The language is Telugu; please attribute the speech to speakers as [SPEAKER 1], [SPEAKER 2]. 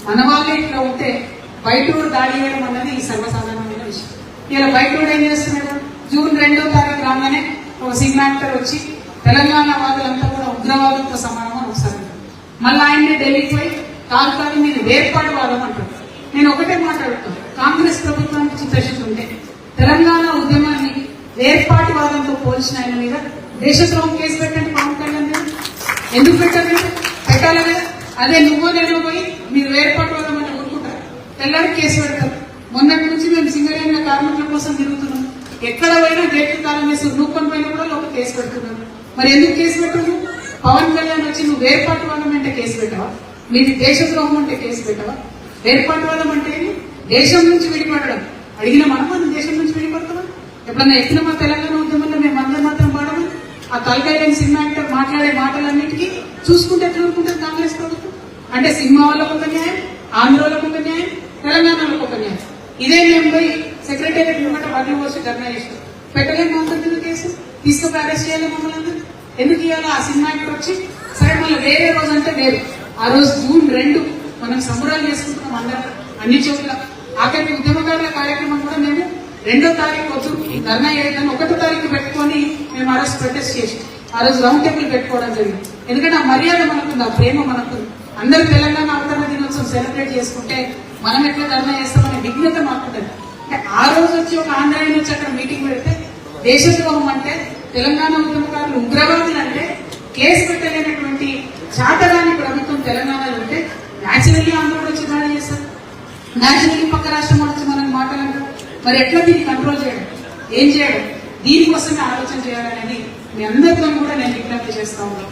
[SPEAKER 1] మన వాళ్ళే ఇట్లా ఉంటే బయటూరు దాడి చేయడం అన్నది సర్వసాధారణమైన విషయం. ఇలా బయటూరు ఏం చేస్తున్నాడు, జూన్ 2వ తారీఖు రాగానే ఒక సినిమా యాక్టర్ వచ్చి తెలంగాణ వాదులంతా కూడా ఉగ్రవాదులతో సమానం అని ఒకసారి మళ్ళీ ఆయన్ని ఢిల్లీకి పోయి కాదు మీరు వేర్పాటు వాదం అంటారు. నేను ఒకటే మాట్లాడుతాను, కాంగ్రెస్ ప్రభుత్వానికి చిత్తశుద్ధి ఉంటే తెలంగాణ ఉద్యమాన్ని వేర్పాటు వాదంతో పోల్చిన ఆయన మీద దేశద్రోహం కేసు పెట్టండి. పవన్ కళ్యాణ్ మీద ఎందుకు పెట్టారు? పెట్టాలి కదా. అదే నువ్వో నేను పోయి మీరు వేర్పాటు వాదం అంటే ఊరుకుంటారు, తెల్లారి కేసు పెడతారు. మొన్నటి నుంచి మేము సింగరేణి కార్మికుల కోసం తిరుగుతున్నాం, ఎక్కడ పోయినా గేట్లు తాళం వేసి నూకొని పోయినా కూడా ఒక కేసు పెడుతున్నారు. మరి ఎందుకు కేసు పెట్టారు? పవన్ కళ్యాణ్ వచ్చి నువ్వు వేర్పాటు వాదం అంటే కేసు పెట్టావా? మీది దేశద్రోహం అంటే కేసు పెట్టావా? వేర్పాటు వాదం అంటే దేశం నుంచి విడిపడడం. అడిగిన మనం దేశం నుంచి విడిపడతామా? ఎప్పుడన్నా ఎత్తిన మా తెలంగాణ ఉద్యమంలో మేము అందరం మాత్రం పాడము. ఆ తలకాయలేని సినిమా యాక్టర్ మాట్లాడే మాటలన్నిటికీ చూసుకుంటే ఎట్లా ఊరుకుంటుంది కాంగ్రెస్ ప్రభుత్వం? అంటే సినిమా వాళ్ళకు ఒక న్యాయం, ఆంధ్రలకు ఒక న్యాయం, తెలంగాణలో ఒక న్యాయం. ఇదే మేము పోయి సెక్రటేరియట్ ముంగట వడ్లు పోసి ధర్నా చేస్తాం. పెట్టలేము మాత్రం కేసు, తీసుకుపోయి అరెస్ట్ చేయాలి మమ్మల్ని. ఎందుకు ఇవ్వాలి? ఆ సినిమా యాక్టర్ వచ్చి సరే మళ్ళీ వేరే రోజు అంటే వేరు. ఆ రోజు జూన్ 2 మనం సంబరాలు చేసుకుంటున్నాం అందరం అన్ని చోట్ల. ఆఖరికి ఉద్యమకారుల కార్యక్రమం కూడా మేము 2వ తారీఖు వద్దు ధర్నా చేయడానికి 1వ తారీఖు పెట్టుకొని మేము ఆ రోజు ప్రొటెస్ట్ చేసి ఆ రోజు రౌండ్ టేబుల్ పెట్టుకోవడం జరిగింది. ఎందుకంటే ఆ మర్యాద మనకుంది, ఆ ప్రేమ మనకుంది. అందరూ తెలంగాణ అవతరణ దినోత్సవం సెలబ్రేట్ చేసుకుంటే మనం ఎట్లా ధర్నా చేస్తామనే విఘ్నత మాకుంటుంది. అంటే ఆ రోజు వచ్చి ఒక ఆంధ్రాయన వచ్చి అక్కడ మీటింగ్ పెడితే దేశద్రోహం అంటే తెలంగాణ ఉద్యమకారులు ఉగ్రవాదులు అంటే కేసు పెట్టలేనటువంటి చాతగాని ప్రభుత్వం తెలంగాణలో ఉంటే న్యాచురల్లీ ఆంధ్రుడు వచ్చి దాడి చేస్తారు, న్యాచురల్లీ పక్క రాష్ట్రం వచ్చి మనకు మాట్లాడారు. మరి ఎట్లా దీన్ని కంట్రోల్ చేయడం, ఏం చేయడం, దీనికోసమే ఆలోచన చేయాలనేది మీ అందరితో కూడా నేను విజ్ఞప్తి చేస్తా ఉన్నాను.